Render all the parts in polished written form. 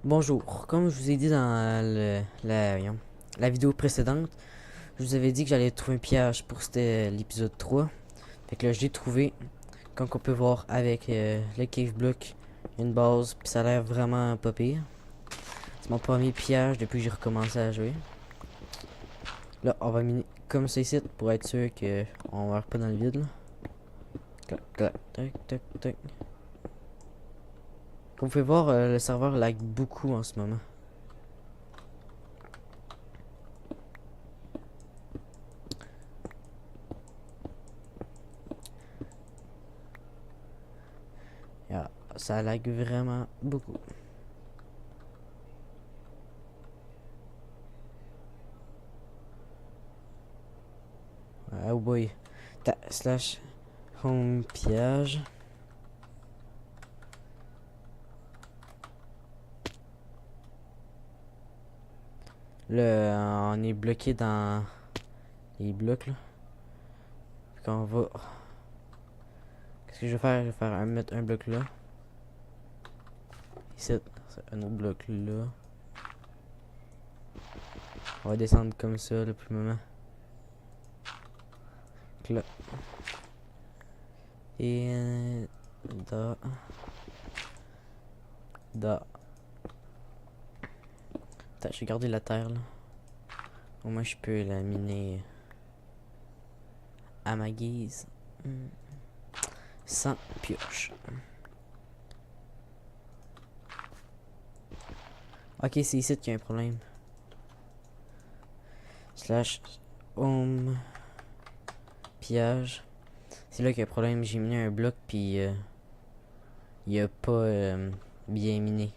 Bonjour, comme je vous ai dit dans la vidéo précédente, je vous avais dit que j'allais trouver un piège pour l'épisode 3. Fait que là, je l'ai trouvé. Comme on peut voir avec le cave block, une base, puis ça a l'air vraiment pas pire. C'est mon premier piège depuis que j'ai recommencé à jouer. Là, on va miner comme ça ici pour être sûr qu'on meurt pas dans le vide. Là. Clac, clac, tac, tac, tac. Comme vous pouvez voir, le serveur lag beaucoup en ce moment. Yeah, ça lag vraiment beaucoup. Oh boy. Slash home piège. Là, on est bloqué dans les blocs là. Puis qu'on va. Qu'est-ce que je vais faire? Je vais mettre un bloc là. Ici, un autre bloc là. On va descendre comme ça là pour le moment. Là. Et da. Da. Attends, je vais garder la terre là. Au moins je peux la miner à ma guise. Sans pioche. Ok, c'est ici qu'il y a un problème. Slash home piège. C'est là qu'il y a un problème. J'ai miné un bloc puis il a pas bien miné.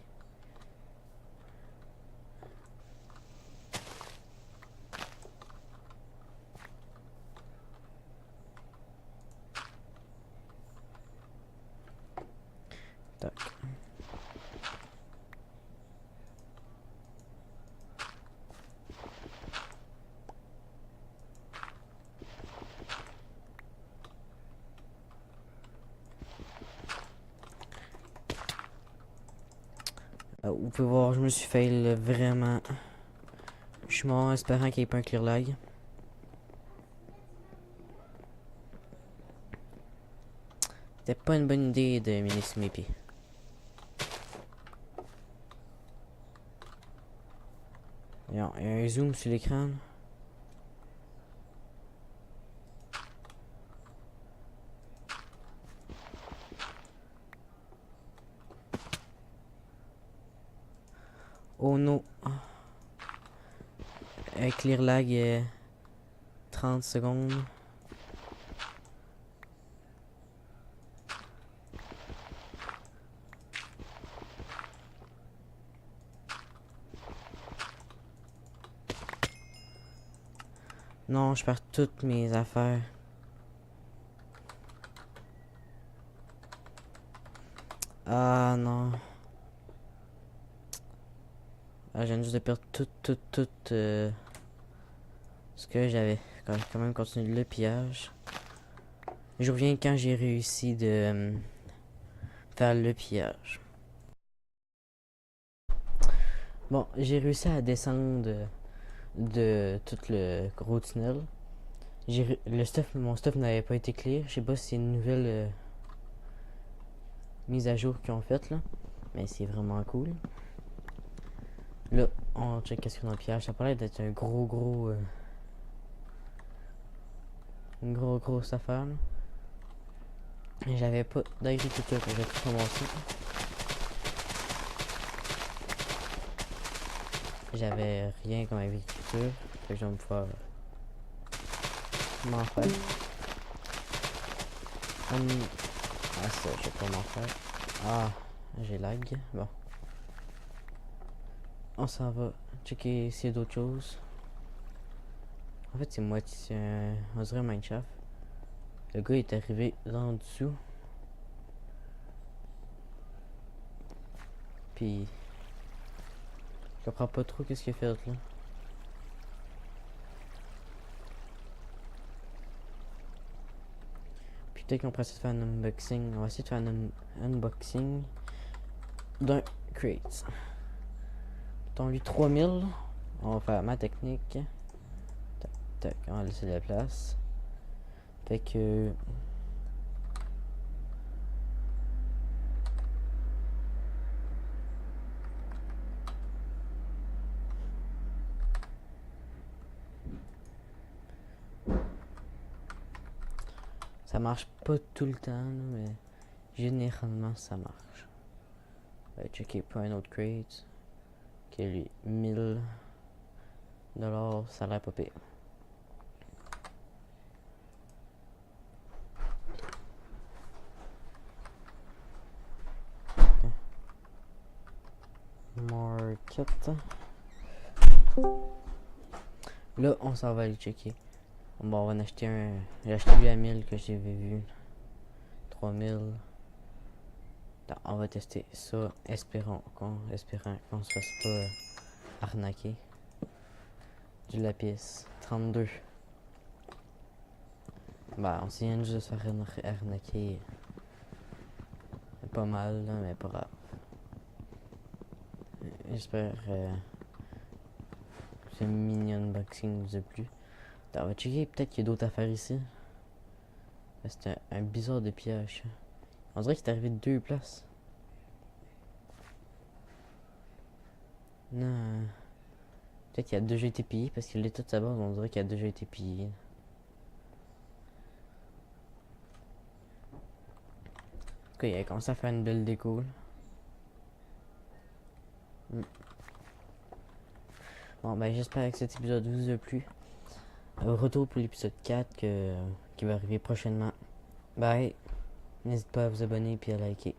Tac. Vous pouvez voir, je me suis fail vraiment. Je suis mort en espérant qu'il n'y ait pas un clear lag. C'était pas une bonne idée de miner sous mes pieds. Il y a un zoom sur l'écran. Oh non. Un clear lag 30 secondes. Non, je perds toutes mes affaires. Ah non. Ah, je viens juste de perdre tout ce que j'avais. Quand même continuer le pillage. Je reviens quand j'ai réussi de faire le pillage. Bon, j'ai réussi à descendre de tout le gros tunnel. Mon stuff n'avait pas été clear. Je sais pas si c'est une nouvelle mise à jour qu'ils ont faite là. Mais c'est vraiment cool. Là, on check qu'est-ce qu'il y a dans le pillage. Ça paraît d'être un une grosse affaire là. J'avais pas d'agriculture que j'ai tout commencé. J'avais rien comme agriculture. Fait que je vais me pouvoir m'en faire. Ah ça, je vais pas m'en faire. Ah, j'ai lag. Bon. On s'en va checker s'il y a d'autres choses. En fait, c'est moitié. On dirait un mineshaft. Le gars est arrivé là en dessous. Puis. Je comprends pas trop qu'est-ce qu'il a fait là. Puis peut-être qu'on pourrait essayer de faire un unboxing. On va essayer de faire un unboxing d'un crate. Mettons lui 3000. On va faire ma technique. Tac, tac, on va laisser la place. Fait que... Ça marche pas tout le temps, là, mais généralement ça marche. On va checker pour un autre crate. Ok, lui, 1000 $, ça a l'air pas pire. Market. Là, on s'en va aller checker. Bon, on va en acheter un. J'ai acheté lui à 1000 que j'avais vu. 3000. Attends, on va tester ça. Espérant qu'on se fasse pas arnaquer. Du lapis. 32. Bah, on vient juste de se faire arnaquer. Pas mal, là, mais pas grave. J'espère que ce mini unboxing nous a plu. Attends, on va checker. Peut-être qu'il y a d'autres affaires ici. C'est un bizarre de piège. On dirait qu'il est arrivé de 2 places. Non. Peut-être qu'il a déjà été pillé parce qu'il est tout de sa base. On dirait qu'il a déjà été pillé. En tout cas, il a commencé à faire une belle déco. Bon, ben j'espère que cet épisode vous a plu. Retour pour l'épisode 4 qui va arriver prochainement. Bye. N'hésitez pas à vous abonner et à liker.